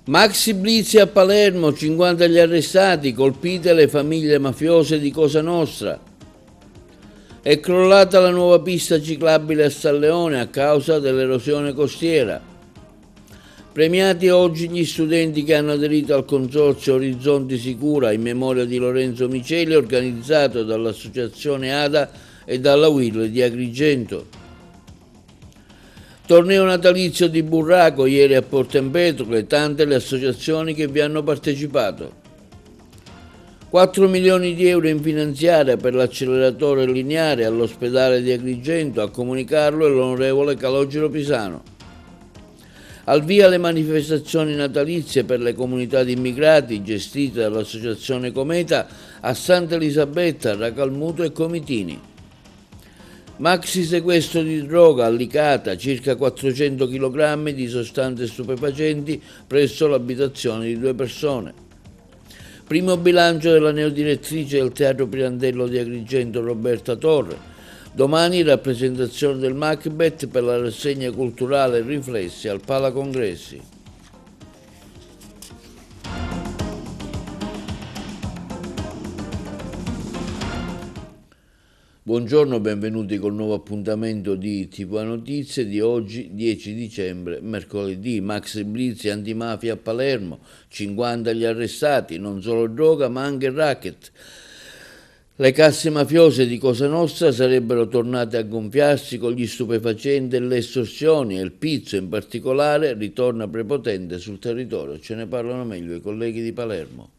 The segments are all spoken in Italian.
Maxi blitz a Palermo, 50 gli arrestati, colpite le famiglie mafiose di Cosa Nostra. È crollata la nuova pista ciclabile a San Leone a causa dell'erosione costiera. Premiati oggi gli studenti che hanno aderito al consorzio Orizzonti Sicura in memoria di Lorenzo Miceli, organizzato dall'associazione ADA e dalla UIL di Agrigento. Torneo natalizio di Burraco ieri a Porto Empedocle, tante le associazioni che vi hanno partecipato. 4 milioni di euro in finanziaria per l'acceleratore lineare all'ospedale di Agrigento, a comunicarlo è l'onorevole Calogero Pisano. Al via le manifestazioni natalizie per le comunità di immigrati gestite dall'associazione Cometa a Santa Elisabetta, Racalmuto e Comitini. Maxi sequestro di droga a Licata, circa 400 kg di sostanze stupefacenti presso l'abitazione di 2 persone. Primo bilancio della neodirettrice del Teatro Pirandello di Agrigento Roberta Torre. Domani rappresentazione del Macbeth per la rassegna culturale Riflessi al Pala Congressi. Buongiorno, benvenuti col nuovo appuntamento di TV Notizie di oggi 10 dicembre, mercoledì. Maxi blitz e antimafia a Palermo, 50 gli arrestati, non solo droga ma anche racket. Le casse mafiose di Cosa Nostra sarebbero tornate a gonfiarsi con gli stupefacenti e le estorsioni e il pizzo in particolare ritorna prepotente sul territorio. Ce ne parlano meglio i colleghi di Palermo.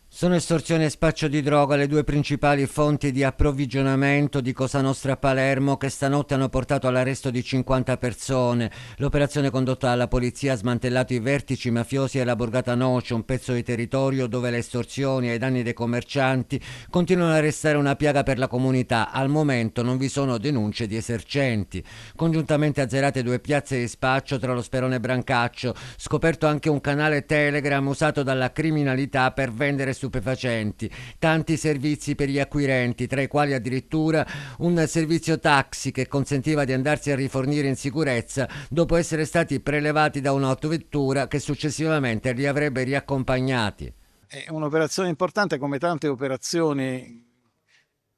Sono estorsione e spaccio di droga le due principali fonti di approvvigionamento di Cosa Nostra a Palermo, che stanotte hanno portato all'arresto di 50 persone. L'operazione condotta dalla polizia ha smantellato i vertici mafiosi della Borgata Noce, un pezzo di territorio dove le estorsioni ai danni dei commercianti continuano a restare una piaga per la comunità. Al momento non vi sono denunce di esercenti. Congiuntamente azzerate 2 piazze di spaccio tra lo Sperone e Brancaccio, scoperto anche un canale Telegram usato dalla criminalità per vendere stupefacenti, tanti servizi per gli acquirenti, tra i quali addirittura un servizio taxi che consentiva di andarsi a rifornire in sicurezza dopo essere stati prelevati da un'autovettura che successivamente li avrebbe riaccompagnati. È un'operazione importante, come tante operazioni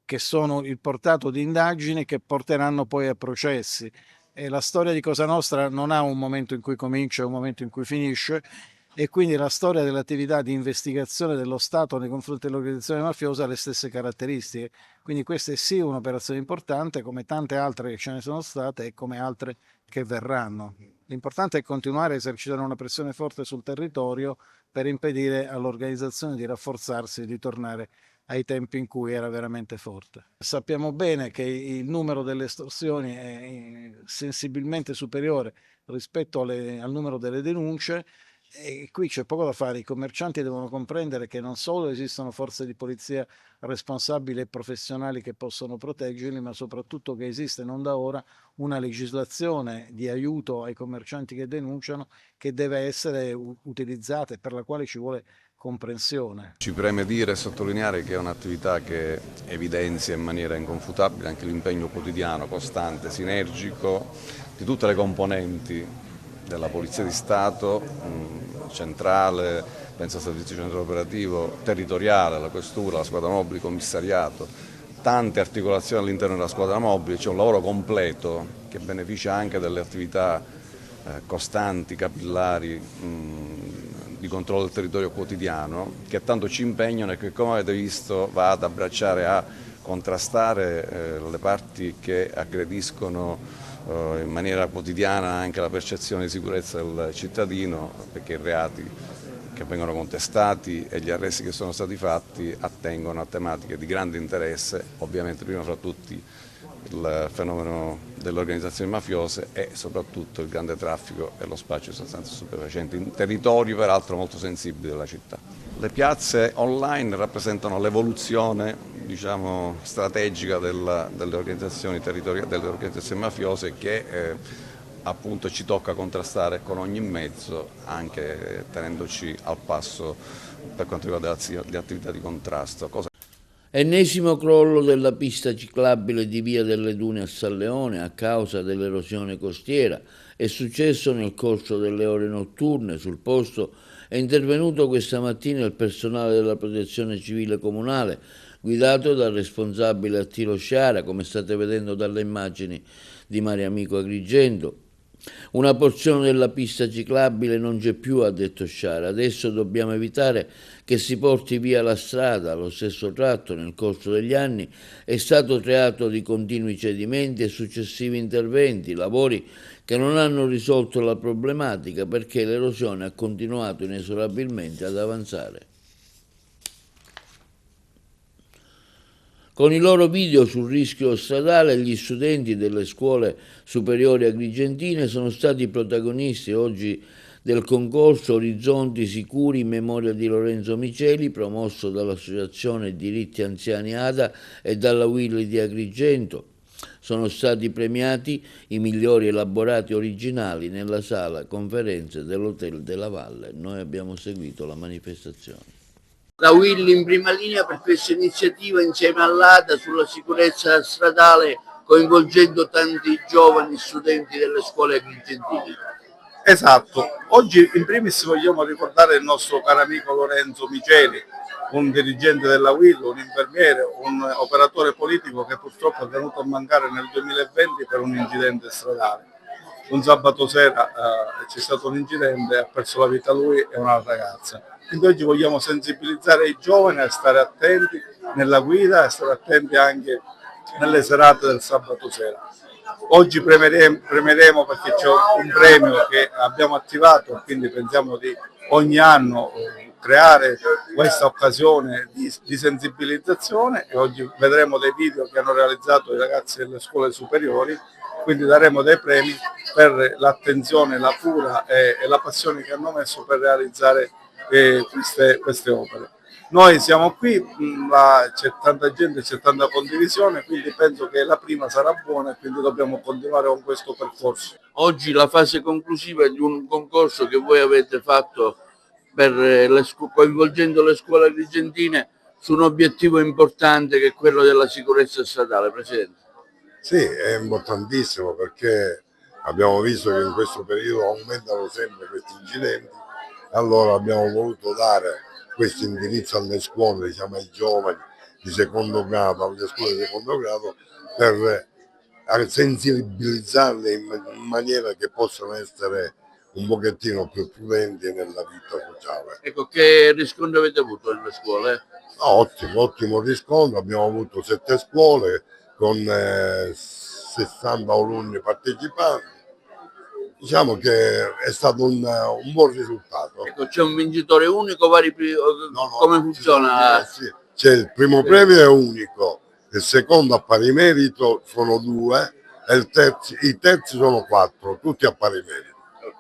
che sono il portato di indagini che porteranno poi a processi. E la storia di Cosa Nostra non ha un momento in cui comincia e un momento in cui finisce, e quindi la storia dell'attività di investigazione dello Stato nei confronti dell'organizzazione mafiosa ha le stesse caratteristiche. Quindi questa è sì un'operazione importante, come tante altre che ce ne sono state e come altre che verranno. L'importante è continuare a esercitare una pressione forte sul territorio per impedire all'organizzazione di rafforzarsi e di tornare ai tempi in cui era veramente forte. Sappiamo bene che il numero delle estorsioni è sensibilmente superiore rispetto al numero delle denunce. E qui c'è poco da fare, i commercianti devono comprendere che non solo esistono forze di polizia responsabili e professionali che possono proteggerli, ma soprattutto che esiste non da ora una legislazione di aiuto ai commercianti che denunciano che deve essere utilizzata e per la quale ci vuole comprensione. Ci preme dire e sottolineare che è un'attività che evidenzia in maniera inconfutabile anche l'impegno quotidiano, costante, sinergico di tutte le componenti della Polizia di Stato, centrale, penso al servizio centrale operativo, territoriale, la questura, la squadra mobile, il commissariato, tante articolazioni all'interno della squadra mobile, c'è un lavoro completo che beneficia anche delle attività costanti, capillari, di controllo del territorio quotidiano, che tanto ci impegnano e che, come avete visto, va ad abbracciare a contrastare le parti che aggrediscono in maniera quotidiana anche la percezione di sicurezza del cittadino, perché i reati che vengono contestati e gli arresti che sono stati fatti attengono a tematiche di grande interesse, ovviamente prima fra tutti il fenomeno delle organizzazioni mafiose e soprattutto il grande traffico e lo spaccio di sostanze stupefacenti in territori peraltro molto sensibili della città. Le piazze online rappresentano l'evoluzione, diciamo, strategica delle organizzazioni territoriali, delle organizzazioni mafiose che appunto ci tocca contrastare con ogni mezzo, anche tenendoci al passo per quanto riguarda le attività di contrasto. Ennesimo crollo della pista ciclabile di Via delle Dune a San Leone a causa dell'erosione costiera È successo nel corso delle ore notturne. Sul posto è intervenuto questa mattina il personale della Protezione Civile Comunale, guidato dal responsabile Attilo Sciara, come state vedendo dalle immagini di Mariamico Agrigento. Una porzione della pista ciclabile non c'è più, ha detto Sciara. Adesso dobbiamo evitare che si porti via la strada. Lo stesso tratto nel corso degli anni è stato creato di continui cedimenti e successivi interventi, lavori che non hanno risolto la problematica perché l'erosione ha continuato inesorabilmente ad avanzare. Con i loro video sul rischio stradale, gli studenti delle scuole superiori agrigentine sono stati protagonisti oggi del concorso Orizzonti Sicuri in memoria di Lorenzo Miceli, promosso dall'Associazione Diritti Anziani ADA e dalla Willy di Agrigento. Sono stati premiati i migliori elaborati originali nella sala conferenze dell'Hotel della Valle. Noi abbiamo seguito la manifestazione. La Willy in prima linea per questa iniziativa insieme all'ADA sulla sicurezza stradale, coinvolgendo tanti giovani studenti delle scuole agrigentine. Esatto, oggi in primis vogliamo ricordare il nostro caro amico Lorenzo Miceli, un dirigente della Willy, un infermiere, un operatore politico che purtroppo è venuto a mancare nel 2020 per un incidente stradale. Un sabato sera c'è stato un incidente, ha perso la vita lui e una ragazza. Quindi oggi vogliamo sensibilizzare i giovani a stare attenti nella guida e a stare attenti anche nelle serate del sabato sera. Oggi premeremo perché c'è un premio che abbiamo attivato, quindi pensiamo di ogni anno creare questa occasione di sensibilizzazione e oggi vedremo dei video che hanno realizzato i ragazzi delle scuole superiori, quindi daremo dei premi per l'attenzione, la cura e la passione che hanno messo per realizzare queste opere. Noi siamo qui, c'è tanta gente, c'è tanta condivisione, quindi penso che la prima sarà buona e quindi dobbiamo continuare con questo percorso. Oggi la fase conclusiva di un concorso che voi avete fatto coinvolgendo le scuole agrigentine su un obiettivo importante che è quello della sicurezza stradale, Presidente. Sì, è importantissimo perché abbiamo visto che in questo periodo aumentano sempre questi incidenti, allora abbiamo voluto dare questo indirizzo alle scuole, diciamo ai giovani di secondo grado, alle scuole di secondo grado, per sensibilizzarle in maniera che possano essere un pochettino più prudenti nella vita sociale. Ecco, che riscontro avete avuto nelle scuole? Ottimo riscontro, abbiamo avuto 7 scuole con 60 alunni partecipanti. Diciamo che è stato un buon risultato. Ecco, c'è un vincitore unico, come funziona? Sì. C'è il primo premio è unico, il secondo a pari merito sono 2 e i terzi sono 4, tutti a pari merito,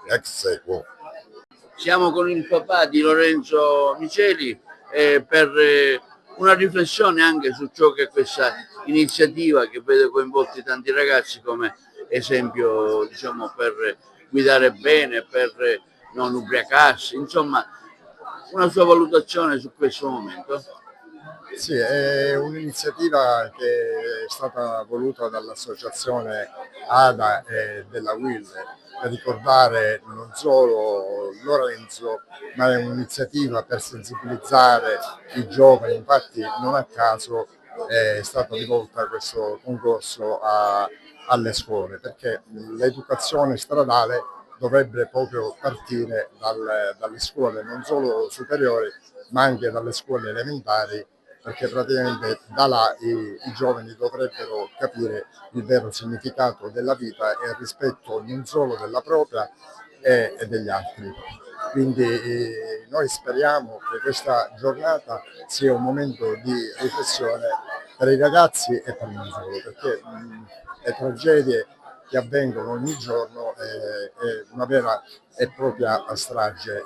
ex equo. Siamo con il papà di Lorenzo Miceli per una riflessione anche su ciò che è questa iniziativa che vede coinvolti tanti ragazzi come esempio, diciamo, per guidare bene, per non ubriacarsi, insomma, una sua valutazione su questo momento. Sì, è un'iniziativa che è stata voluta dall'associazione ADA e della Willy per ricordare non solo Lorenzo, ma è un'iniziativa per sensibilizzare i giovani. Infatti non a caso è stato rivolto questo concorso alle scuole, perché l'educazione stradale dovrebbe proprio partire dalle scuole non solo superiori ma anche dalle scuole elementari, perché praticamente da là i giovani dovrebbero capire il vero significato della vita e il rispetto non solo della propria e degli altri. Quindi noi speriamo che questa giornata sia un momento di riflessione per i ragazzi e per non solo, perché le tragedie che avvengono ogni giorno è una vera e propria strage.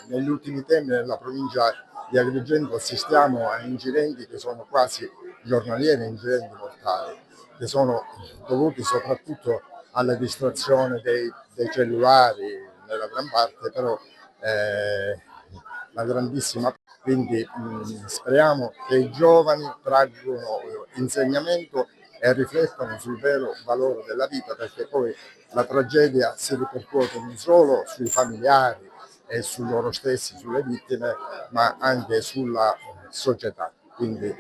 Negli ultimi tempi nella provincia di Agrigento assistiamo a incidenti che sono quasi giornalieri, incidenti mortali, che sono dovuti soprattutto alla distrazione dei cellulari nella gran parte, però la grandissima. Quindi speriamo che i giovani traggano insegnamento e riflettono sul vero valore della vita, perché poi la tragedia si ripercuote non solo sui familiari e su loro stessi, sulle vittime, ma anche sulla società. Quindi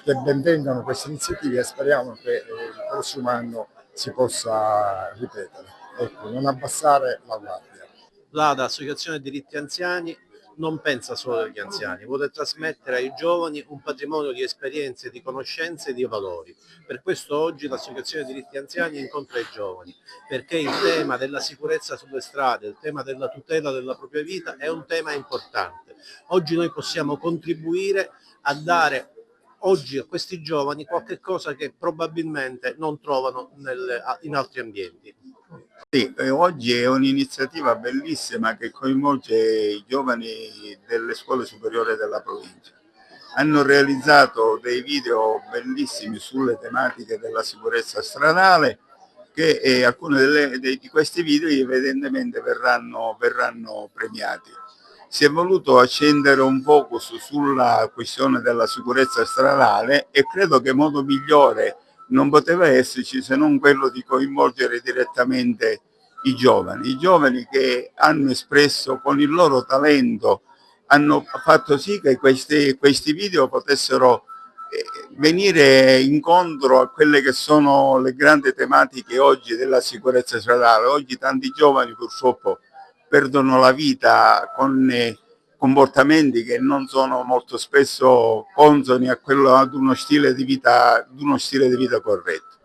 che benvengano queste iniziative e speriamo che il prossimo anno si possa ripetere. Ecco, non abbassare la guardia. L'ADA, Associazione Diritti Anziani, non pensa solo agli anziani, vuole trasmettere ai giovani un patrimonio di esperienze, di conoscenze e di valori. Per questo oggi l'Associazione Diritti Anziani incontra i giovani, perché il tema della sicurezza sulle strade, il tema della tutela della propria vita è un tema importante. Oggi noi possiamo contribuire a dare oggi a questi giovani qualche cosa che probabilmente non trovano in altri ambienti. Sì, oggi è un'iniziativa bellissima che coinvolge i giovani delle scuole superiori della provincia. Hanno realizzato dei video bellissimi sulle tematiche della sicurezza stradale che alcuni di questi video evidentemente verranno premiati. Si è voluto accendere un focus sulla questione della sicurezza stradale e credo che modo migliore non poteva esserci se non quello di coinvolgere direttamente i giovani che hanno espresso con il loro talento, hanno fatto sì che questi video potessero venire incontro a quelle che sono le grandi tematiche oggi della sicurezza stradale. Oggi tanti giovani purtroppo perdono la vita con comportamenti che non sono molto spesso consoni ad uno stile di vita corretto.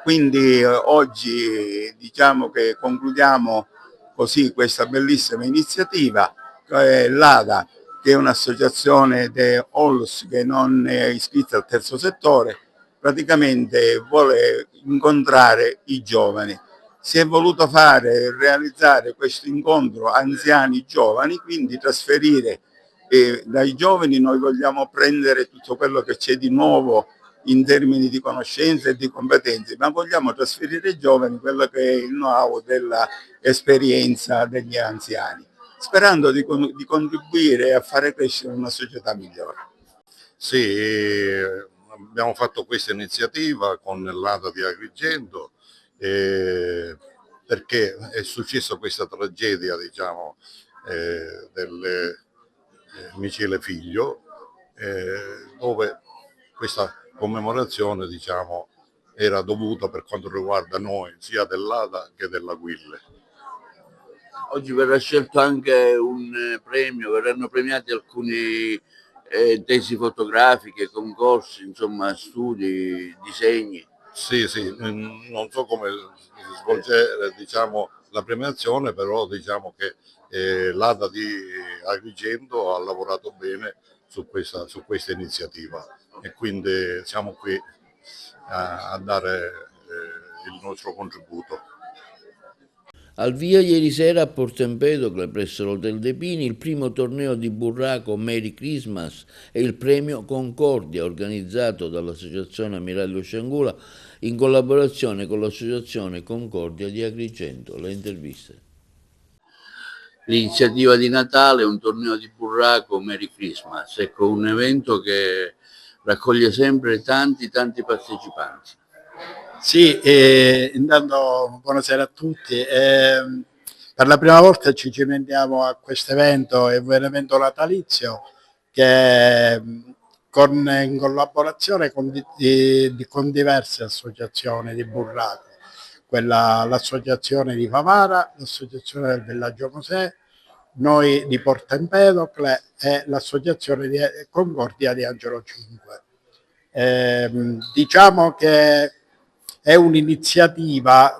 Quindi oggi diciamo che concludiamo così questa bellissima iniziativa. L'ADA, che è un'associazione di ONLUS che non è iscritta al terzo settore, praticamente vuole incontrare i giovani. Si è voluto realizzare questo incontro anziani-giovani, quindi trasferire dai giovani noi vogliamo prendere tutto quello che c'è di nuovo in termini di conoscenze e di competenze, ma vogliamo trasferire ai giovani quello che è il know-how dell'esperienza degli anziani, sperando di contribuire a fare crescere una società migliore. Sì, abbiamo fatto questa iniziativa con l'ADA di Agrigento perché è successa questa tragedia, diciamo, del Micile Figlio, dove questa commemorazione, diciamo, era dovuta per quanto riguarda noi, sia dell'ADA che della Guille. Oggi verrà scelto anche un premio, verranno premiati alcuni tesi fotografiche, concorsi, insomma studi, disegni. Sì, non so come svolgere, diciamo, la premiazione, però diciamo che l'ADA di Agrigento ha lavorato bene su questa iniziativa e quindi siamo qui a dare il nostro contributo. Al via ieri sera a Porto Empedocle, presso l'Hotel De Pini, il primo torneo di burraco Merry Christmas e il premio Concordia, organizzato dall'Associazione Ammiraglio Sciangula in collaborazione con l'Associazione Concordia di Agrigento. Le interviste. L'iniziativa di Natale è un torneo di burraco Merry Christmas, ecco, un evento che raccoglie sempre tanti partecipanti. Sì, intanto buonasera a tutti. Per la prima volta ci cimentiamo a questo evento, è un evento natalizio che in collaborazione con diverse associazioni di burraco, l'associazione di Favara, l'associazione del Villaggio Mosè, noi di Porto Empedocle e l'associazione di Concordia di Angelo 5. Diciamo che è un'iniziativa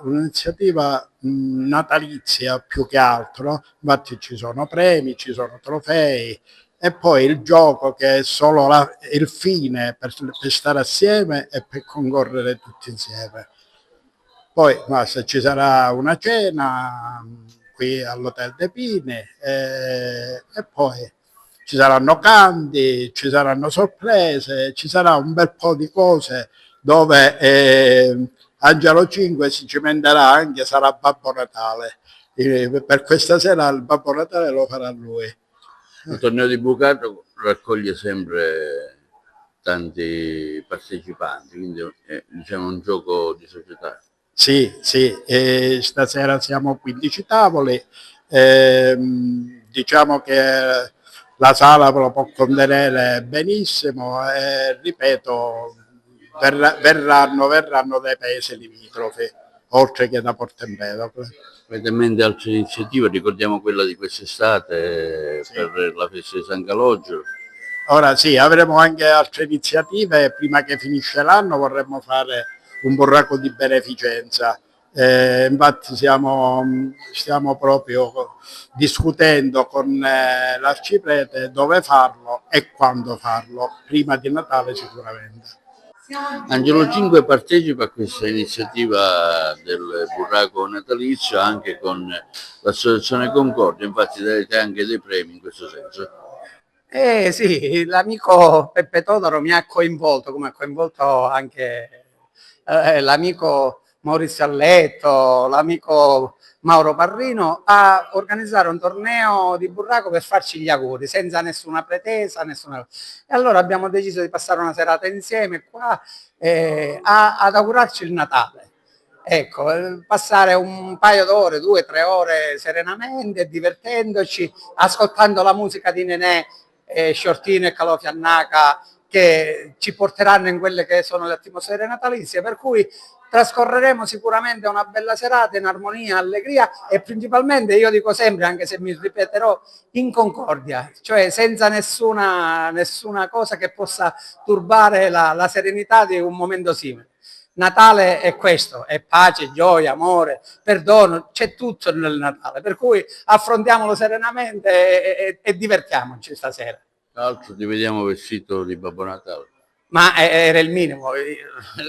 natalizia più che altro, infatti ci sono premi, ci sono trofei e poi il gioco che è solo il fine per stare assieme e per concorrere tutti insieme. Poi se ci sarà una cena qui all'Hotel De Pini e poi ci saranno canti, ci saranno sorprese, ci sarà un bel po' di cose dove Angelo 5 si cimenterà anche, sarà Babbo Natale. Per questa sera il Babbo Natale lo farà lui. Il torneo di burraco raccoglie sempre tanti partecipanti, quindi è diciamo un gioco di società. Sì, stasera siamo 15 tavoli, diciamo che la sala lo può contenere benissimo e ripeto, verranno dai paesi limitrofi, oltre che da Porto Empedocle. Avete in mente altre iniziative? Ricordiamo quella di quest'estate, sì, per la festa di San Calogero. Ora sì, avremo anche altre iniziative, prima che finisce l'anno vorremmo fare un burraco di beneficenza. Infatti stiamo proprio discutendo con l'arciprete dove farlo e quando farlo, prima di Natale sicuramente. Angelo Cinque partecipa a questa iniziativa del burraco natalizio anche con l'associazione Concordia, infatti darete anche dei premi in questo senso. Sì, l'amico Peppe Todaro mi ha coinvolto, come ha coinvolto anche l'amico Maurizio Alletto, l'amico Mauro Parrino, a organizzare un torneo di burraco per farci gli auguri, senza nessuna pretesa, E allora abbiamo deciso di passare una serata insieme qua ad augurarci il Natale. Ecco, passare un paio d'ore, 2-3 ore serenamente, divertendoci, ascoltando la musica di Nenè, Shortino e Calò Fiannaca, che ci porteranno in quelle che sono le atmosfere natalizie, per cui trascorreremo sicuramente una bella serata in armonia, allegria e principalmente, io dico sempre, anche se mi ripeterò, in concordia, cioè senza nessuna cosa che possa turbare la serenità di un momento simile. Natale è questo, è pace, gioia, amore, perdono, c'è tutto nel Natale, per cui affrontiamolo serenamente e divertiamoci stasera. Tra l'altro ti vediamo vestito di Babbo Natale. Ma era il minimo.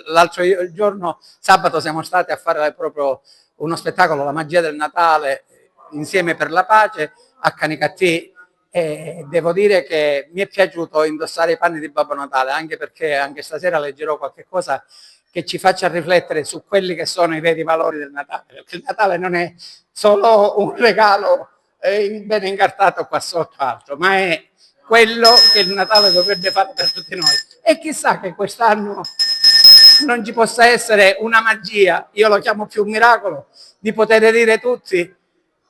L'altro giorno, sabato, siamo stati a fare proprio uno spettacolo, La magia del Natale, insieme per la pace, a Canicattì, e devo dire che mi è piaciuto indossare i panni di Babbo Natale, anche perché anche stasera leggerò qualche cosa che ci faccia riflettere su quelli che sono i veri valori del Natale, perché il Natale non è solo un regalo ben incartato qua sotto altro, ma è quello che il Natale dovrebbe fare per tutti noi. E chissà che quest'anno non ci possa essere una magia, io lo chiamo più un miracolo, di poter dire tutti: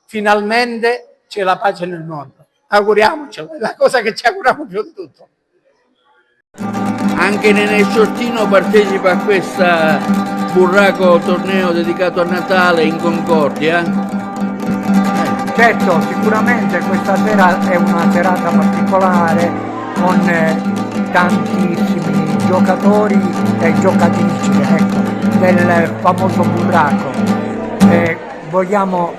finalmente c'è la pace nel mondo. Auguriamocelo, è la cosa che ci auguriamo più di tutto. Anche Nenè Shortino partecipa a questa burraco torneo dedicato a Natale in Concordia? Certo, sicuramente questa sera è una serata particolare con tantissimi giocatori e giocatrici, ecco, del famoso burraco. Vogliamo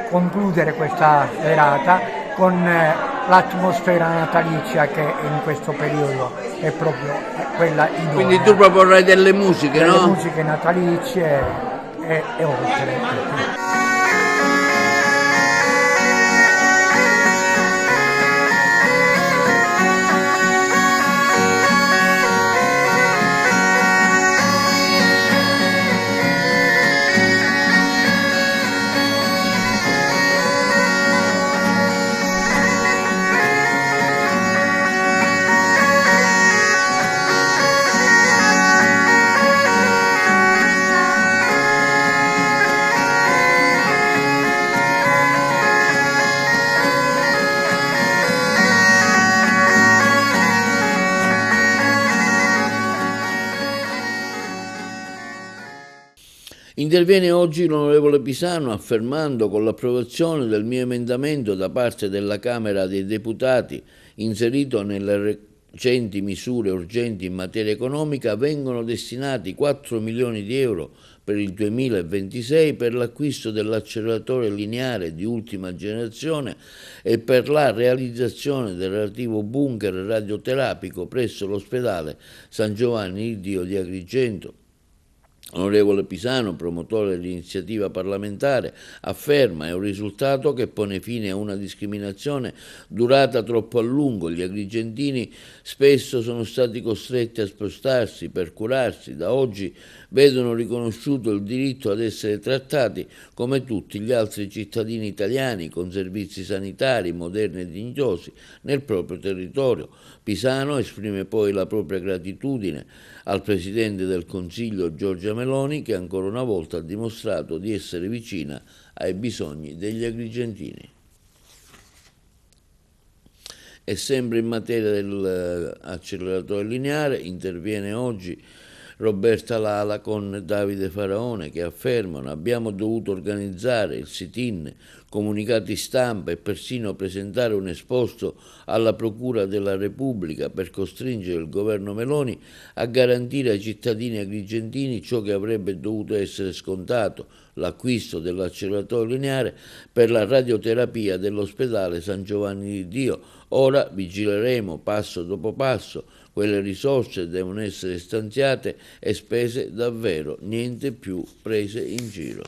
concludere questa serata con l'atmosfera natalizia che in questo periodo è proprio quella idonea. Quindi tu proporrai delle musiche, no? Delle musiche natalizie e oltre. Interviene oggi l'onorevole Pisano affermando: con l'approvazione del mio emendamento da parte della Camera dei Deputati inserito nelle recenti misure urgenti in materia economica vengono destinati 4 milioni di euro per il 2026 per l'acquisto dell'acceleratore lineare di ultima generazione e per la realizzazione del relativo bunker radioterapico presso l'ospedale San Giovanni il Dio di Agrigento. Onorevole Pisano, promotore dell'iniziativa parlamentare, afferma: è un risultato che pone fine a una discriminazione durata troppo a lungo. Gli agrigentini spesso sono stati costretti a spostarsi per curarsi. Da oggi vedono riconosciuto il diritto ad essere trattati come tutti gli altri cittadini italiani, con servizi sanitari moderni e dignitosi nel proprio territorio. Pisano esprime poi la propria gratitudine al Presidente del Consiglio Giorgia Meloni, che ancora una volta ha dimostrato di essere vicina ai bisogni degli agrigentini. E sempre in materia dell'acceleratore lineare interviene oggi Roberta Lala con Davide Faraone, che affermano: abbiamo dovuto organizzare il sit-in, comunicati stampa e persino presentare un esposto alla Procura della Repubblica per costringere il governo Meloni a garantire ai cittadini agrigentini ciò che avrebbe dovuto essere scontato, l'acquisto dell'acceleratore lineare per la radioterapia dell'ospedale San Giovanni di Dio. Ora vigileremo passo dopo passo. Quelle risorse devono essere stanziate e spese davvero, niente più prese in giro.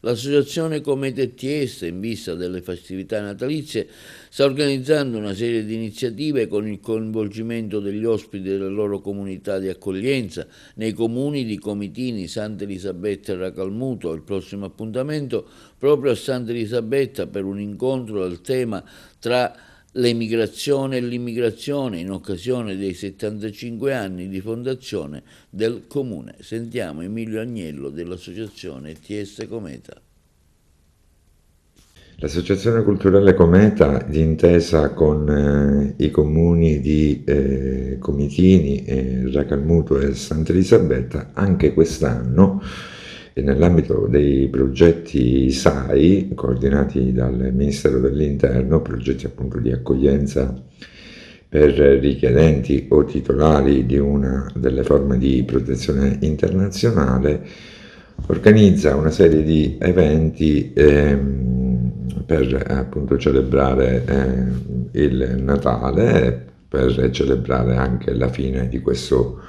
L'associazione Comete Trieste, in vista delle festività natalizie, sta organizzando una serie di iniziative con il coinvolgimento degli ospiti delle loro comunità di accoglienza nei comuni di Comitini, Santa Elisabetta e Racalmuto. Il prossimo appuntamento proprio a Santa Elisabetta per un incontro al tema tra l'emigrazione e l'immigrazione in occasione dei 75 anni di fondazione del comune. Sentiamo Emilio Agnello dell'associazione Trieste Cometa. L'associazione culturale Cometa, d'intesa con i comuni di Comitini, Racalmuto e Santa Elisabetta, anche quest'anno nell'ambito dei progetti SAI coordinati dal Ministero dell'Interno, progetti appunto di accoglienza per richiedenti o titolari di una delle forme di protezione internazionale, organizza una serie di eventi per appunto celebrare il Natale e per celebrare anche la fine di questo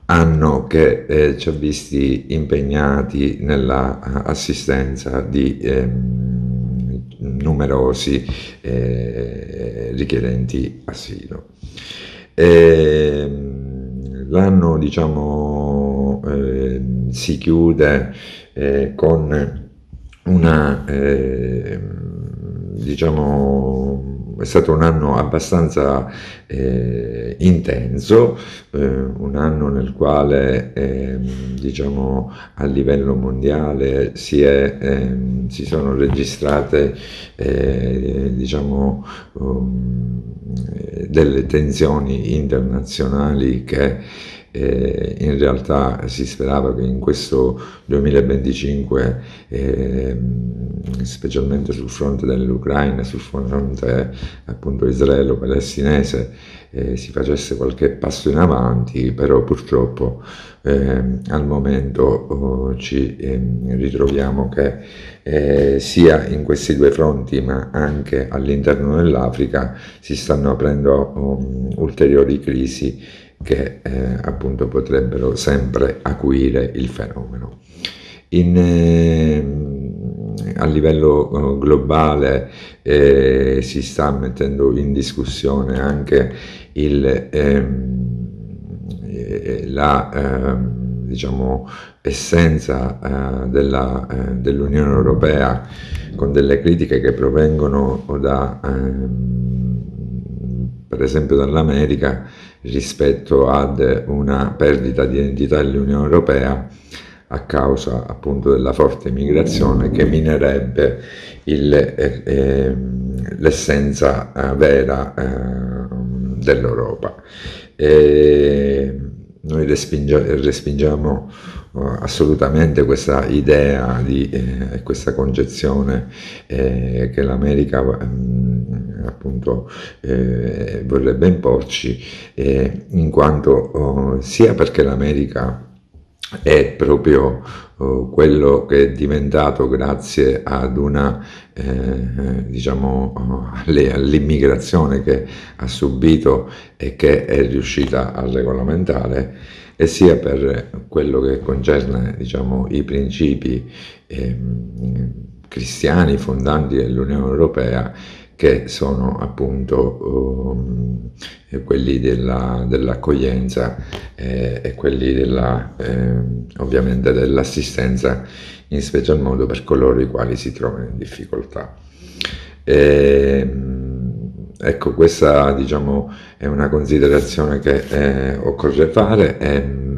anno che ci ha visti impegnati nella assistenza di numerosi richiedenti asilo. L'anno, diciamo, si chiude con una, diciamo, è stato un anno abbastanza intenso, un anno nel quale diciamo, a livello mondiale si sono registrate diciamo, delle tensioni internazionali che in realtà si sperava che in questo 2025, specialmente sul fronte dell'Ucraina e sul fronte appunto israelo-palestinese, si facesse qualche passo in avanti, però purtroppo al momento ci ritroviamo che sia in questi due fronti ma anche all'interno dell'Africa si stanno aprendo ulteriori crisi che appunto potrebbero sempre acuire il fenomeno. A livello globale si sta mettendo in discussione anche la diciamo, essenza dell'Unione Europea, con delle critiche che provengono per esempio dall'America rispetto ad una perdita di identità dell'Unione Europea a causa appunto della forte migrazione che minerebbe l'essenza vera dell'Europa. Noi respingiamo assolutamente questa idea questa concezione che l'America appunto vorrebbe imporci, in quanto sia perché l'America è proprio quello che è diventato grazie ad una diciamo all'immigrazione che ha subito e che è riuscita a regolamentare, e sia per quello che concerne, diciamo, i principi cristiani fondanti dell'Unione Europea, che sono appunto quelli dell'accoglienza e quelli ovviamente dell'assistenza, in special modo per coloro i quali si trovano in difficoltà. Ecco, questa, diciamo, è una considerazione che occorre fare,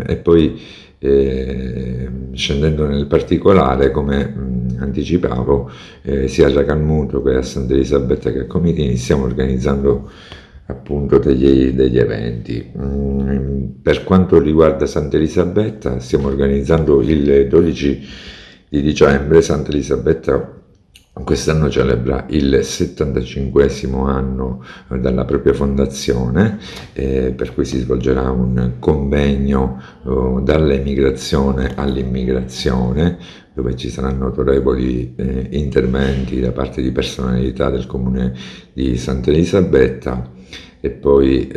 e poi scendendo nel particolare, come anticipavo, sia a Racalmuto che a Santa Elisabetta che a Comitini stiamo organizzando appunto degli eventi. Per quanto riguarda Santa Elisabetta, stiamo organizzando il 12 di dicembre. Santa Elisabetta quest'anno celebra il 75esimo anno dalla propria fondazione, per cui si svolgerà un convegno dall'emigrazione all'immigrazione, dove ci saranno autorevoli interventi da parte di personalità del comune di Santa Elisabetta. E poi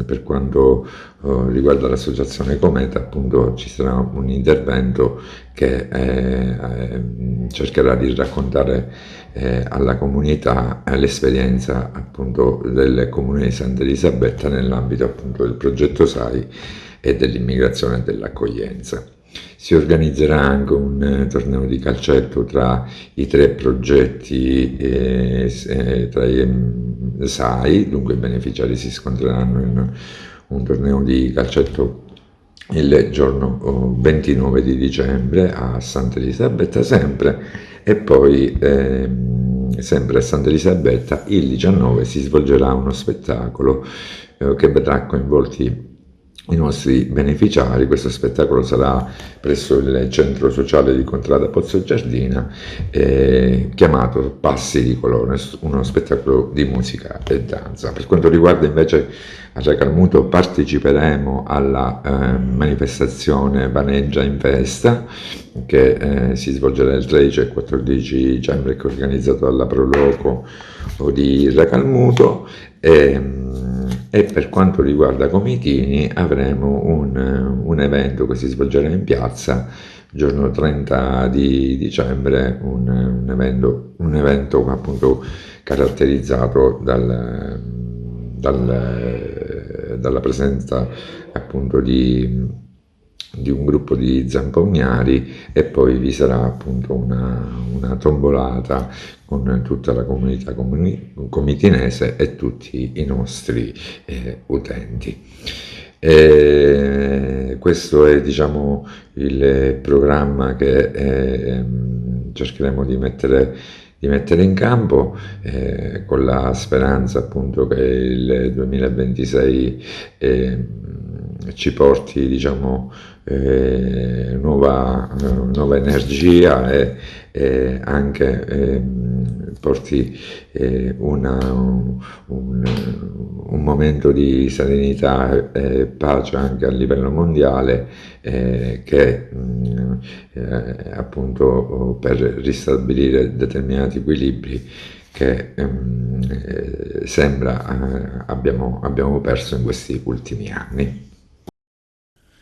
per quanto riguarda l'associazione Cometa, appunto, ci sarà un intervento che cercherà di raccontare alla comunità l'esperienza appunto del comune di Santa Elisabetta nell'ambito appunto del progetto SAI e dell'immigrazione e dell'accoglienza. Si organizzerà anche un torneo di calcetto tra i 3 progetti tra i SAI, dunque i beneficiari si scontreranno in un torneo di calcetto il giorno 29 di dicembre a Santa Elisabetta sempre, e poi sempre a Santa Elisabetta il 19 si svolgerà uno spettacolo che vedrà coinvolti i nostri beneficiari. Questo spettacolo sarà presso il centro sociale di Contrada Pozzo Giardina, chiamato Passi di Colore, uno spettacolo di musica e danza. Per quanto riguarda invece a Racalmuto, parteciperemo alla manifestazione Vaneggia in Festa, che si svolgerà il 13 e 14 dicembre, che è organizzato dalla Proloco di Racalmuto. E per quanto riguarda Comitini, avremo un evento che si svolgerà in piazza il giorno 30 di dicembre, un evento appunto caratterizzato dalla presenza appunto di un gruppo di zampognari, e poi vi sarà appunto una tombolata con tutta la comunità comitinese e tutti i nostri utenti. Questo è, diciamo, il programma che cercheremo di mettere in campo, con la speranza appunto che il 2026 ci porti, diciamo, nuova energia e anche porti un momento di serenità e pace anche a livello mondiale, che appunto per ristabilire determinati equilibri che sembra abbiamo perso in questi ultimi anni.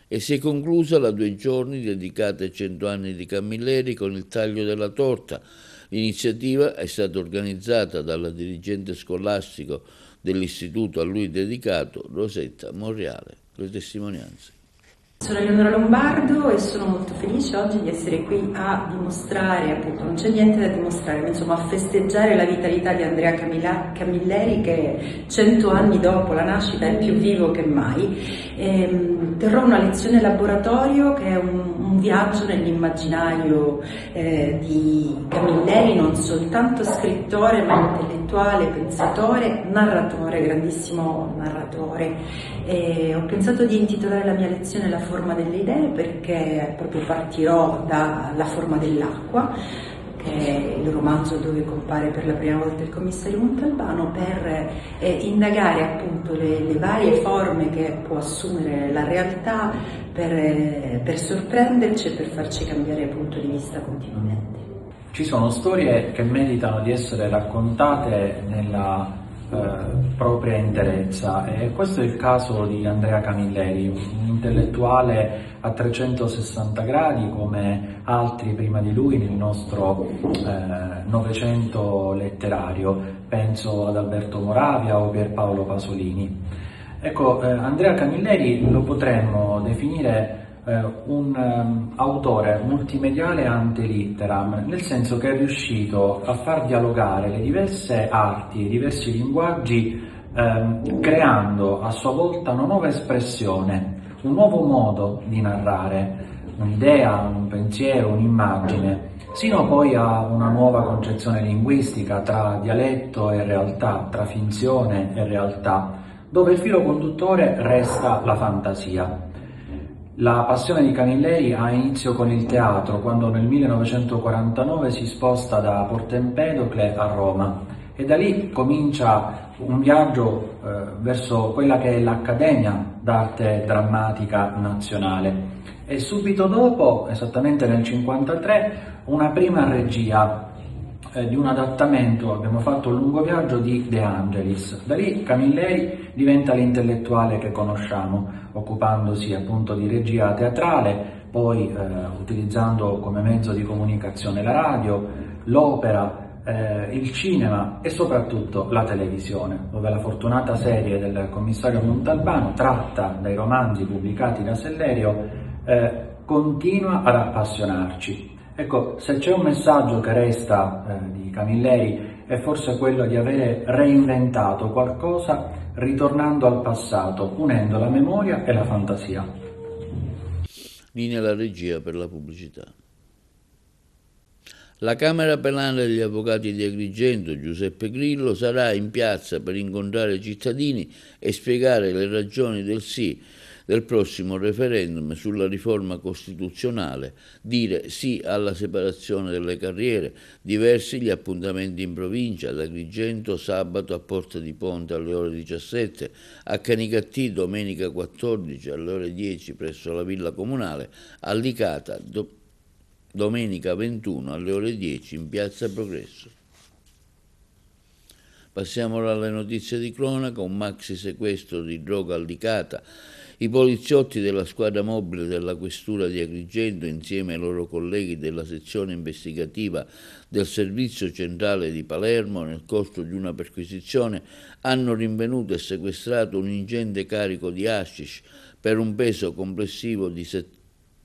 E si è conclusa la 2 giorni dedicata ai 100 anni di Camilleri con il taglio della torta. L'iniziativa è stata organizzata dalla dirigente scolastico dell'istituto a lui dedicato, Rosetta Monreale. Le testimonianze. Sono Eleonora Lombardo e sono molto felice oggi di essere qui a dimostrare, appunto non c'è niente da dimostrare, ma insomma a festeggiare la vitalità di Andrea Camilleri, che 100 anni dopo la nascita è più vivo che mai. Terrò una lezione laboratorio che è un viaggio nell'immaginario di Camilleri, non soltanto scrittore ma intellettuale, pensatore, narratore, grandissimo narratore. Ho pensato di intitolare la mia lezione La forma delle idee, perché proprio partirò dalla forma dell'acqua, che è il romanzo dove compare per la prima volta il commissario Montalbano, per indagare appunto le varie forme che può assumere la realtà per sorprenderci e per farci cambiare punto di vista continuamente. Ci sono storie che meritano di essere raccontate nella propria interezza, e questo è il caso di Andrea Camilleri, un intellettuale a 360 gradi come altri prima di lui nel nostro Novecento letterario, penso ad Alberto Moravia o Pierpaolo Pasolini. Ecco, Andrea Camilleri lo potremmo definire un autore multimediale ante litteram, nel senso che è riuscito a far dialogare le diverse arti, i diversi linguaggi, creando a sua volta una nuova espressione, un nuovo modo di narrare, un'idea, un pensiero, un'immagine, sino poi a una nuova concezione linguistica tra dialetto e realtà, tra finzione e realtà, dove il filo conduttore resta la fantasia. La passione di Camilleri ha inizio con il teatro, quando nel 1949 si sposta da Porto Empedocle a Roma, e da lì comincia un viaggio verso quella che è l'Accademia d'Arte Drammatica Nazionale, e subito dopo, esattamente nel 1953, una prima regia di un adattamento. Abbiamo fatto un lungo viaggio di De Angelis. Da lì Camilleri diventa l'intellettuale che conosciamo, occupandosi appunto di regia teatrale, poi utilizzando come mezzo di comunicazione la radio, l'opera, il cinema e soprattutto la televisione, dove la fortunata serie del commissario Montalbano, tratta dai romanzi pubblicati da Sellerio, continua ad appassionarci. Ecco, se c'è un messaggio che resta di Camilleri è forse quello di avere reinventato qualcosa ritornando al passato, unendo la memoria e la fantasia. Linea la regia per la pubblicità. La Camera Penale degli Avvocati di Agrigento, Giuseppe Grillo, sarà in piazza per incontrare i cittadini e spiegare le ragioni del sì del prossimo referendum sulla riforma costituzionale, dire sì alla separazione delle carriere, diversi gli appuntamenti in provincia, ad Agrigento sabato a Porta di Ponte alle ore 17, a Canicattì domenica 14 alle ore 10 presso la Villa Comunale, a Licata domenica 21 alle ore 10 in Piazza Progresso. Passiamo ora alle notizie di cronaca. Un maxi sequestro di droga a Licata. I poliziotti della squadra mobile della questura di Agrigento, insieme ai loro colleghi della sezione investigativa del Servizio Centrale di Palermo, nel corso di una perquisizione, hanno rinvenuto e sequestrato un ingente carico di hashish per un peso complessivo di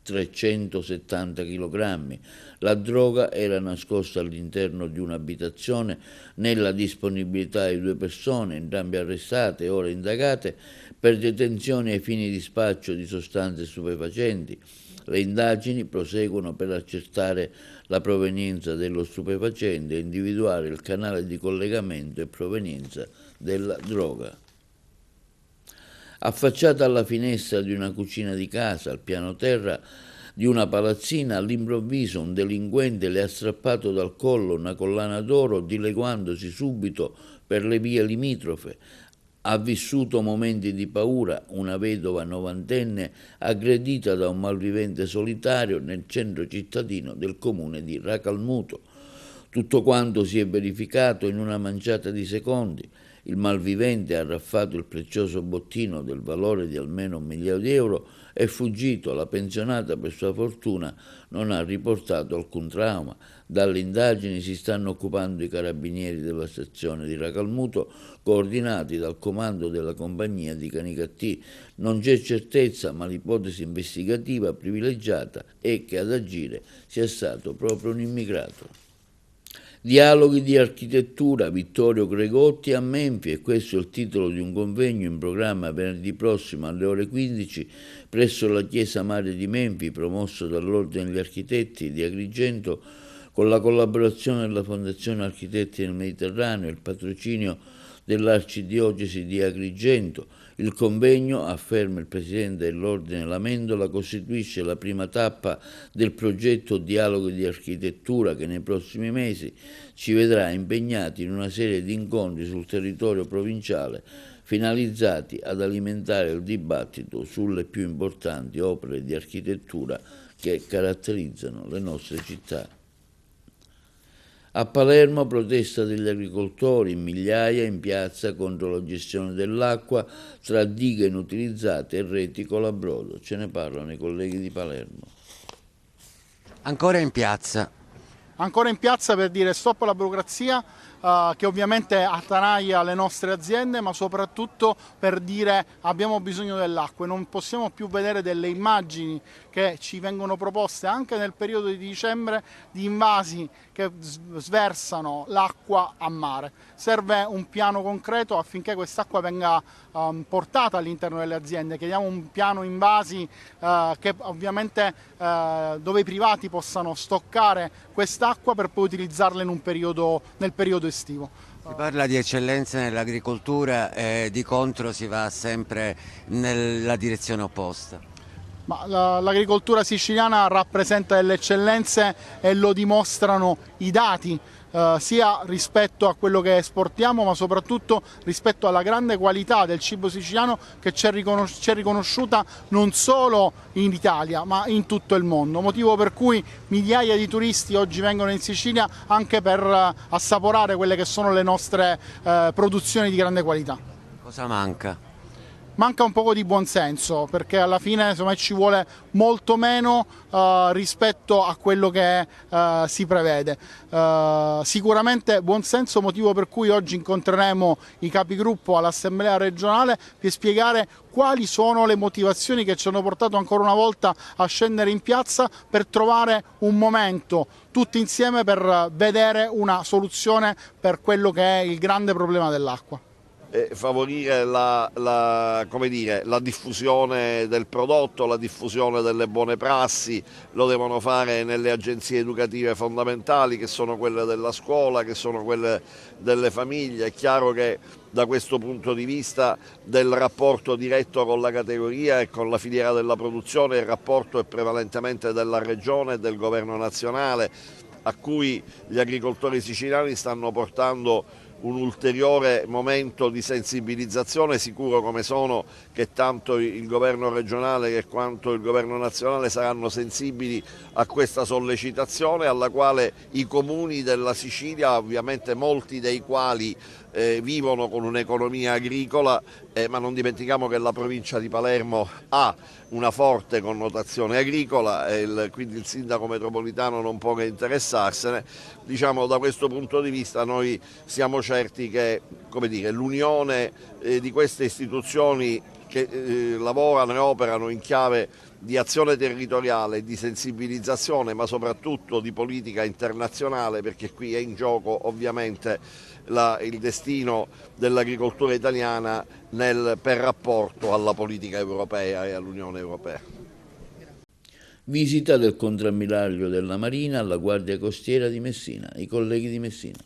370 kg. La droga era nascosta all'interno di un'abitazione nella disponibilità di 2 persone, entrambe arrestate e ora indagate per detenzione ai fini di spaccio di sostanze stupefacenti. Le indagini proseguono per accertare la provenienza dello stupefacente e individuare il canale di collegamento e provenienza della droga. Affacciata alla finestra di una cucina di casa al piano terra di una palazzina, all'improvviso un delinquente le ha strappato dal collo una collana d'oro, dileguandosi subito per le vie limitrofe. Ha vissuto momenti di paura una vedova novantenne aggredita da un malvivente solitario nel centro cittadino del comune di Racalmuto. Tutto quanto si è verificato in una manciata di secondi. Il malvivente ha arraffato il prezioso bottino del valore di almeno 1 migliaio di euro, è fuggito. La pensionata, per sua fortuna, non ha riportato alcun trauma. Dalle indagini si stanno occupando i carabinieri della sezione di Racalmuto, coordinati dal comando della compagnia di Canicattì. Non c'è certezza, ma l'ipotesi investigativa privilegiata è che ad agire sia stato proprio un immigrato. Dialoghi di architettura, Vittorio Gregotti a Menfi, e questo è il titolo di un convegno in programma venerdì prossimo alle ore 15 presso la Chiesa Madre di Menfi, promosso dall'Ordine degli Architetti di Agrigento con la collaborazione della Fondazione Architetti del Mediterraneo e il patrocinio dell'Arcidiocesi di Agrigento. Il convegno, afferma il presidente dell'Ordine Lamendola, costituisce la prima tappa del progetto Dialogo di Architettura che nei prossimi mesi ci vedrà impegnati in una serie di incontri sul territorio provinciale finalizzati ad alimentare il dibattito sulle più importanti opere di architettura che caratterizzano le nostre città. A Palermo protesta degli agricoltori in migliaia in piazza contro la gestione dell'acqua tra dighe inutilizzate e reti colabrodo. Ce ne parlano i colleghi di Palermo. Ancora in piazza. Ancora in piazza per dire stop alla burocrazia, che ovviamente attanaglia le nostre aziende, ma soprattutto per dire abbiamo bisogno dell'acqua e non possiamo più vedere delle immagini che ci vengono proposte anche nel periodo di dicembre di invasi che sversano l'acqua a mare. Serve un piano concreto affinché quest'acqua venga portata all'interno delle aziende. Chiediamo un piano invasi che ovviamente dove i privati possano stoccare quest'acqua per poi utilizzarla nel periodo estivo. Si parla di eccellenze nell'agricoltura e di contro si va sempre nella direzione opposta. L'agricoltura siciliana rappresenta delle eccellenze e lo dimostrano i dati, sia rispetto a quello che esportiamo, ma soprattutto rispetto alla grande qualità del cibo siciliano che ci è riconosciuta non solo in Italia ma in tutto il mondo, motivo per cui migliaia di turisti oggi vengono in Sicilia anche per assaporare quelle che sono le nostre produzioni di grande qualità. Cosa manca? Manca un poco di buonsenso, perché alla fine insomma, ci vuole molto meno rispetto a quello che si prevede. Sicuramente buonsenso, motivo per cui oggi incontreremo i capigruppo all'Assemblea regionale per spiegare quali sono le motivazioni che ci hanno portato ancora una volta a scendere in piazza per trovare un momento tutti insieme per vedere una soluzione per quello che è il grande problema dell'acqua. Favorire la diffusione del prodotto, la diffusione delle buone prassi, lo devono fare nelle agenzie educative fondamentali che sono quelle della scuola, che sono quelle delle famiglie. È chiaro che da questo punto di vista del rapporto diretto con la categoria e con la filiera della produzione il rapporto è prevalentemente della Regione e del Governo nazionale, a cui gli agricoltori siciliani stanno portando un ulteriore momento di sensibilizzazione, sicuro come sono che tanto il governo regionale che quanto il governo nazionale saranno sensibili a questa sollecitazione, alla quale i comuni della Sicilia, ovviamente molti dei quali vivono con un'economia agricola, ma non dimentichiamo che la provincia di Palermo ha una forte connotazione agricola e quindi il sindaco metropolitano non può che interessarsene. Diciamo, da questo punto di vista noi siamo certi che l'unione di queste istituzioni che lavorano e operano in chiave di azione territoriale, di sensibilizzazione, ma soprattutto di politica internazionale, perché qui è in gioco ovviamente il destino dell'agricoltura italiana per rapporto alla politica europea e all'Unione Europea. Visita del contrammiraglio della Marina alla Guardia Costiera di Messina, i colleghi di Messina.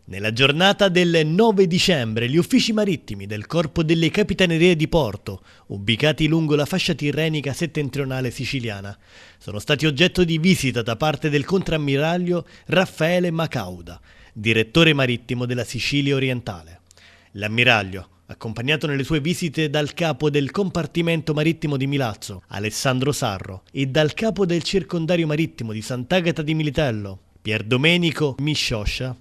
Nella giornata del 9 dicembre gli uffici marittimi del Corpo delle Capitanerie di Porto, ubicati lungo la fascia tirrenica settentrionale siciliana, sono stati oggetto di visita da parte del contrammiraglio Raffaele Macauda, direttore marittimo della Sicilia orientale. L'ammiraglio, accompagnato nelle sue visite dal capo del compartimento marittimo di Milazzo, Alessandro Sarro, e dal capo del circondario marittimo di Sant'Agata di Militello, Pierdomenico Miscioscia,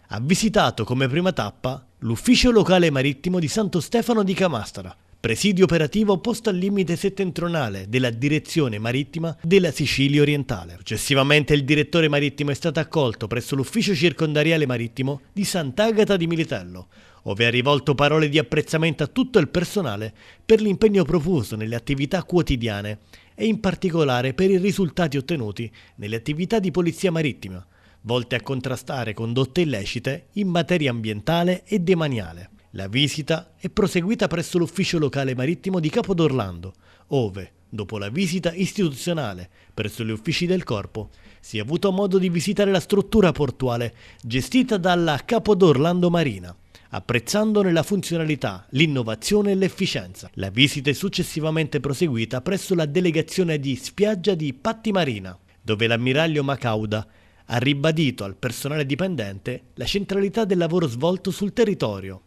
ha visitato come prima tappa l'ufficio locale marittimo di Santo Stefano di Camastra, presidio operativo posto al limite settentrionale della direzione marittima della Sicilia orientale. Successivamente il direttore marittimo è stato accolto presso l'ufficio circondariale marittimo di Sant'Agata di Militello, ove ha rivolto parole di apprezzamento a tutto il personale per l'impegno profuso nelle attività quotidiane e in particolare per i risultati ottenuti nelle attività di polizia marittima, volte a contrastare condotte illecite in materia ambientale e demaniale. La visita è proseguita presso l'ufficio locale marittimo di Capodorlando, ove, dopo la visita istituzionale presso gli uffici del corpo, si è avuto modo di visitare la struttura portuale gestita dalla Capodorlando Marina, apprezzandone la funzionalità, l'innovazione e l'efficienza. La visita è successivamente proseguita presso la delegazione di spiaggia di Patti Marina, dove l'ammiraglio Macauda ha ribadito al personale dipendente la centralità del lavoro svolto sul territorio,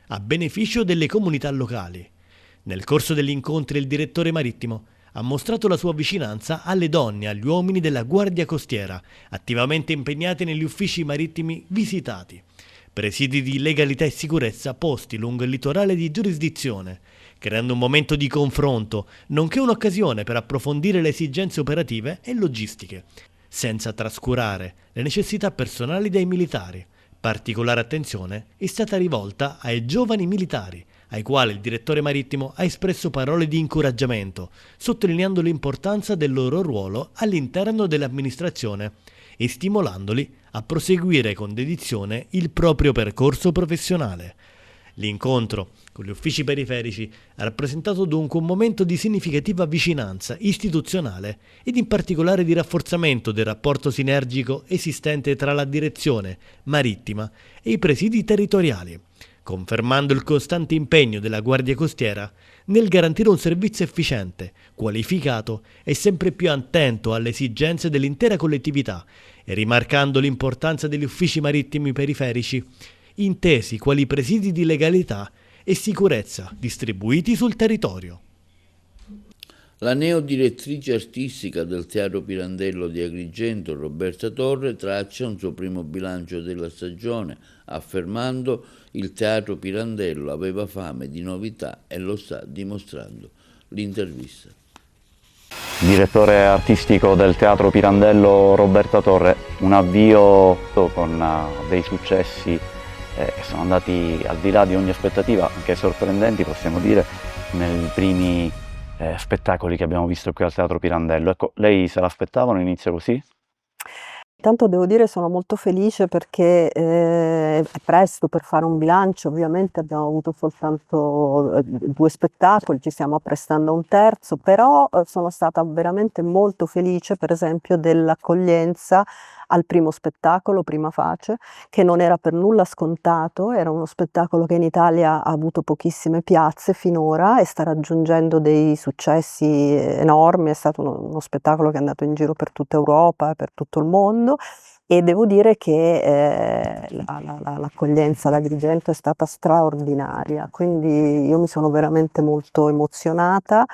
a beneficio delle comunità locali. Nel corso degli incontri il direttore marittimo ha mostrato la sua vicinanza alle donne e agli uomini della Guardia Costiera, attivamente impegnati negli uffici marittimi visitati, presidi di legalità e sicurezza posti lungo il litorale di giurisdizione, creando un momento di confronto, nonché un'occasione per approfondire le esigenze operative e logistiche, senza trascurare le necessità personali dei militari. Particolare attenzione è stata rivolta ai giovani militari, ai quali il direttore marittimo ha espresso parole di incoraggiamento, sottolineando l'importanza del loro ruolo all'interno dell'amministrazione e stimolandoli a proseguire con dedizione il proprio percorso professionale. L'incontro con gli uffici periferici ha rappresentato dunque un momento di significativa vicinanza istituzionale ed in particolare di rafforzamento del rapporto sinergico esistente tra la direzione marittima e i presidi territoriali, confermando il costante impegno della Guardia Costiera nel garantire un servizio efficiente, qualificato e sempre più attento alle esigenze dell'intera collettività e rimarcando l'importanza degli uffici marittimi periferici, intesi quali presidi di legalità e sicurezza distribuiti sul territorio. La neodirettrice artistica del Teatro Pirandello di Agrigento, Roberta Torre, traccia un suo primo bilancio della stagione, affermando: il Teatro Pirandello aveva fame di novità e lo sta dimostrando. L'intervista. Direttore artistico del Teatro Pirandello, Roberta Torre, un avvio con dei successi che sono andati al di là di ogni aspettativa, anche sorprendenti possiamo dire, nei primi spettacoli che abbiamo visto qui al Teatro Pirandello. Ecco, lei se l'aspettava un inizio così? Intanto devo dire sono molto felice perché è presto per fare un bilancio, ovviamente abbiamo avuto soltanto 2 spettacoli, ci stiamo apprestando a un terzo, però sono stata veramente molto felice per esempio dell'accoglienza al primo spettacolo, Prima Face, che non era per nulla scontato, era uno spettacolo che in Italia ha avuto pochissime piazze finora e sta raggiungendo dei successi enormi, è stato uno spettacolo che è andato in giro per tutta Europa e per tutto il mondo. E devo dire che l'accoglienza ad Agrigento è stata straordinaria, quindi io mi sono veramente molto emozionata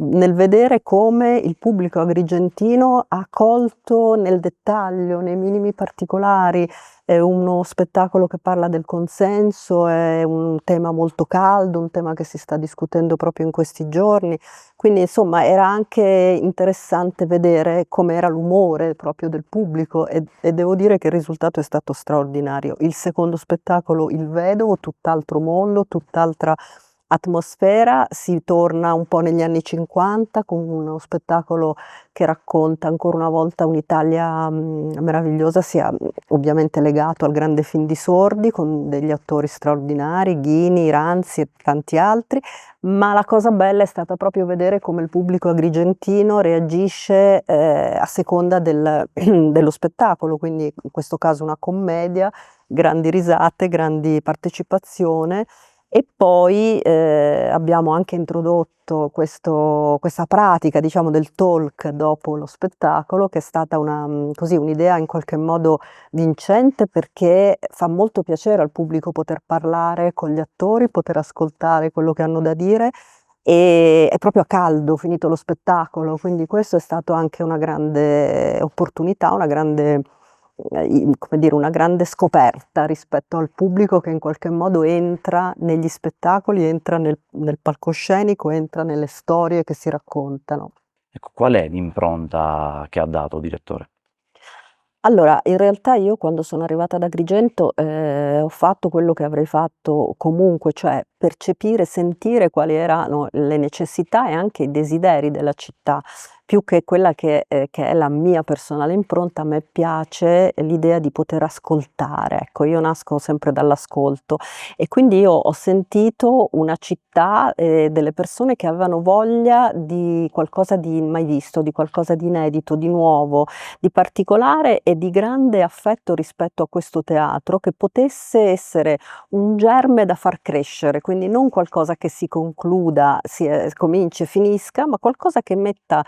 nel vedere come il pubblico agrigentino ha colto nel dettaglio, nei minimi particolari. È uno spettacolo che parla del consenso, è un tema molto caldo, un tema che si sta discutendo proprio in questi giorni, quindi insomma era anche interessante vedere com'era l'umore proprio del pubblico e devo dire che il risultato è stato straordinario. Il secondo spettacolo, Il Vedovo, tutt'altro mondo, tutt'altra atmosfera, si torna un po' negli anni 50 con uno spettacolo che racconta ancora una volta un'Italia meravigliosa, sia ovviamente legato al grande film di Sordi con degli attori straordinari, Ghini, Ranzi e tanti altri, ma la cosa bella è stata proprio vedere come il pubblico agrigentino reagisce a seconda dello spettacolo, quindi in questo caso una commedia, grandi risate, grandi partecipazione. E poi abbiamo anche introdotto questa pratica, diciamo, del talk dopo lo spettacolo, che è stata un'idea in qualche modo vincente, perché fa molto piacere al pubblico poter parlare con gli attori, poter ascoltare quello che hanno da dire, e è proprio a caldo finito lo spettacolo, quindi questo è stato anche una grande opportunità, una grande scoperta rispetto al pubblico che in qualche modo entra negli spettacoli, entra nel palcoscenico, entra nelle storie che si raccontano. Ecco, qual è l'impronta che ha dato, direttore? Allora, in realtà io quando sono arrivata ad Agrigento ho fatto quello che avrei fatto comunque, cioè percepire, sentire quali erano le necessità e anche i desideri della città. Più che quella che è la mia personale impronta, a me piace l'idea di poter ascoltare. Ecco, io nasco sempre dall'ascolto e quindi io ho sentito una città, delle persone che avevano voglia di qualcosa di mai visto, di qualcosa di inedito, di nuovo, di particolare e di grande affetto rispetto a questo teatro, che potesse essere un germe da far crescere, quindi non qualcosa che si concluda, cominci e finisca, ma qualcosa che metta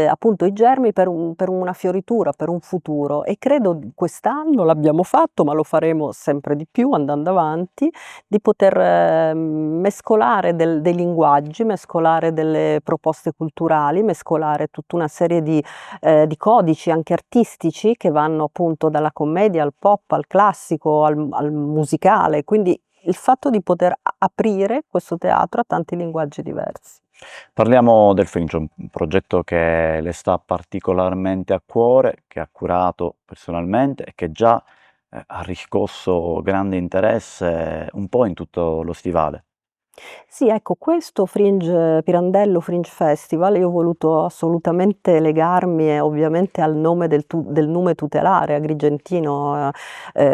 appunto i germi per una fioritura, per un futuro. E credo quest'anno l'abbiamo fatto, ma lo faremo sempre di più andando avanti, di poter mescolare dei linguaggi, mescolare delle proposte culturali, mescolare tutta una serie di codici anche artistici che vanno appunto dalla commedia al pop, al classico, al musicale. Quindi il fatto di poter aprire questo teatro a tanti linguaggi diversi. Parliamo del Fringe, un progetto che le sta particolarmente a cuore, che ha curato personalmente e che già ha riscosso grande interesse un po' in tutto lo stivale. Sì, ecco, questo Pirandello Fringe Festival, io ho voluto assolutamente legarmi ovviamente al nome del nume tutelare agrigentino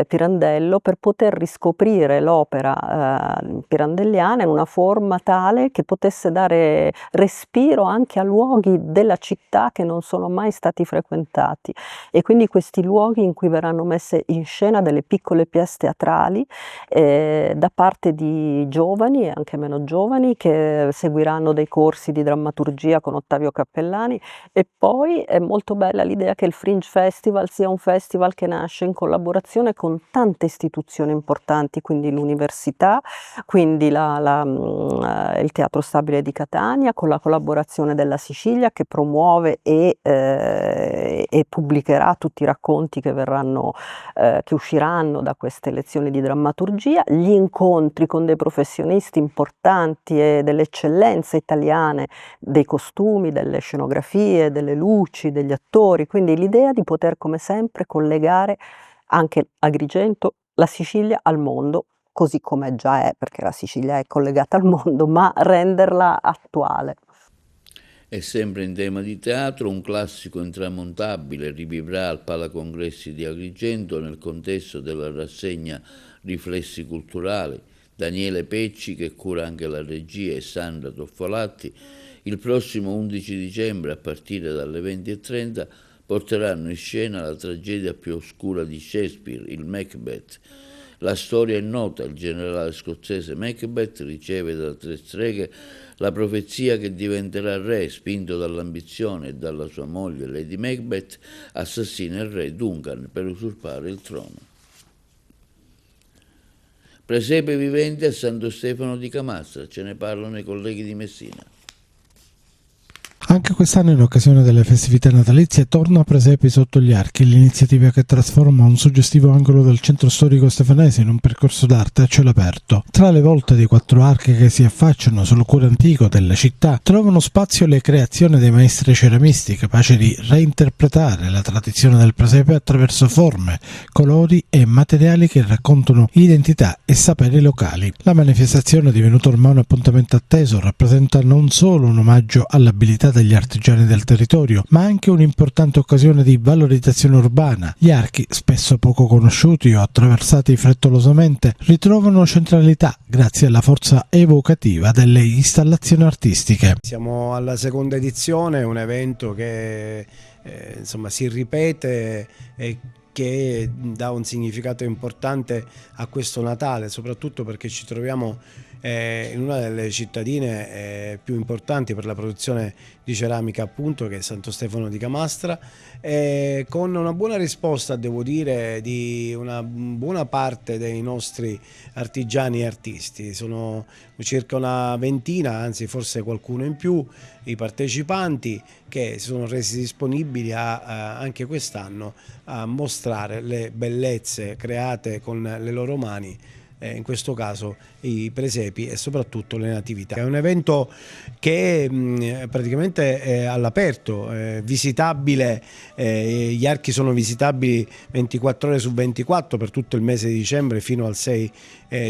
Pirandello, per poter riscoprire l'opera pirandelliana in una forma tale che potesse dare respiro anche a luoghi della città che non sono mai stati frequentati, e quindi questi luoghi in cui verranno messe in scena delle piccole pièce teatrali da parte di giovani e anche meno giovani, che seguiranno dei corsi di drammaturgia con Ottavio Cappellani. E poi è molto bella l'idea che il Fringe Festival sia un festival che nasce in collaborazione con tante istituzioni importanti, quindi l'università, quindi il Teatro Stabile di Catania, con la collaborazione della Sicilia, che promuove e pubblicherà tutti i racconti che che usciranno da queste lezioni di drammaturgia, gli incontri con dei professionisti importanti e delle eccellenze italiane, dei costumi, delle scenografie, delle luci, degli attori. Quindi l'idea di poter, come sempre, collegare anche Agrigento, la Sicilia al mondo, così come già è, perché la Sicilia è collegata al mondo, ma renderla attuale. E sempre in tema di teatro, un classico intramontabile rivivrà al Palacongressi di Agrigento nel contesto della rassegna Riflessi Culturali. Daniele Pecci, che cura anche la regia, e Sandra Toffolatti, il prossimo 11 dicembre a partire dalle 20:30 porteranno in scena la tragedia più oscura di Shakespeare, il Macbeth. La storia è nota: il generale scozzese Macbeth riceve da 3 streghe la profezia che diventerà re, spinto dall'ambizione, e dalla sua moglie Lady Macbeth assassina il re Duncan per usurpare il trono. Presepe vivente a Santo Stefano di Camastra, ce ne parlano i colleghi di Messina. Anche quest'anno, in occasione delle festività natalizie, torna Presepi sotto gli archi, l'iniziativa che trasforma un suggestivo angolo del centro storico stefanese in un percorso d'arte a cielo aperto. Tra le volte dei 4 archi che si affacciano sul cuore antico della città, trovano spazio le creazioni dei maestri ceramisti, capaci di reinterpretare la tradizione del presepe attraverso forme, colori e materiali che raccontano identità e saperi locali. La manifestazione, divenuta ormai un appuntamento atteso, rappresenta non solo un omaggio all'abilità degli artigiani del territorio, ma anche un'importante occasione di valorizzazione urbana. Gli archi, spesso poco conosciuti o attraversati frettolosamente, ritrovano centralità grazie alla forza evocativa delle installazioni artistiche. Siamo alla seconda edizione, un evento che insomma si ripete e che dà un significato importante a questo Natale, soprattutto perché ci troviamo in una delle cittadine più importanti per la produzione di ceramica, appunto, che è Santo Stefano di Camastra, con una buona risposta, devo dire, di una buona parte dei nostri artigiani e artisti. Sono circa una ventina, anzi forse qualcuno in più, i partecipanti che si sono resi disponibili anche quest'anno a mostrare le bellezze create con le loro mani in questo caso i presepi e soprattutto le natività. È un evento che praticamente è all'aperto, visitabile, gli archi sono visitabili 24 ore su 24 per tutto il mese di dicembre fino al 6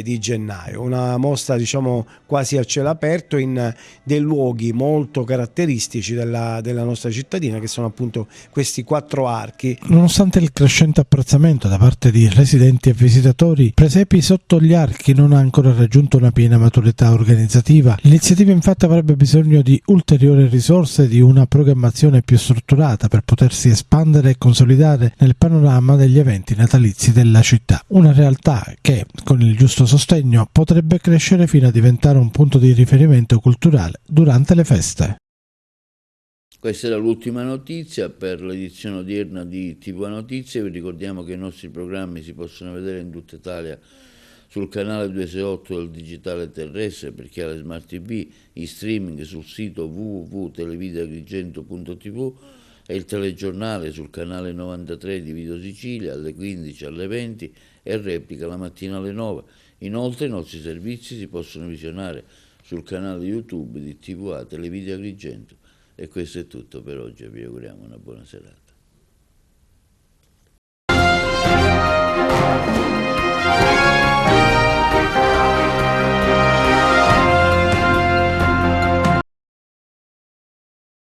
di gennaio. Una mostra diciamo quasi a cielo aperto in dei luoghi molto caratteristici della nostra cittadina, che sono appunto questi 4 archi. Nonostante il crescente apprezzamento da parte di residenti e visitatori, Presepi sotto gli archi non ha ancora raggiunto una piena maturità organizzativa. L'iniziativa infatti avrebbe bisogno di ulteriori risorse e di una programmazione più strutturata per potersi espandere e consolidare nel panorama degli eventi natalizi della città. Una realtà che, con il giusto sostegno, potrebbe crescere fino a diventare un punto di riferimento culturale durante le feste. Questa era l'ultima notizia per l'edizione odierna di TV Notizie. Vi ricordiamo che i nostri programmi si possono vedere in tutta Italia sul canale 268 del digitale terrestre per chi ha le smart TV, in streaming sul sito www.televideagrigento.tv e il telegiornale sul canale 93 di Video Sicilia alle 15, alle 20 e replica la mattina alle 9. Inoltre i nostri servizi si possono visionare sul canale YouTube di TVA Televideo Agrigento. E questo è tutto per oggi, vi auguriamo una buona serata.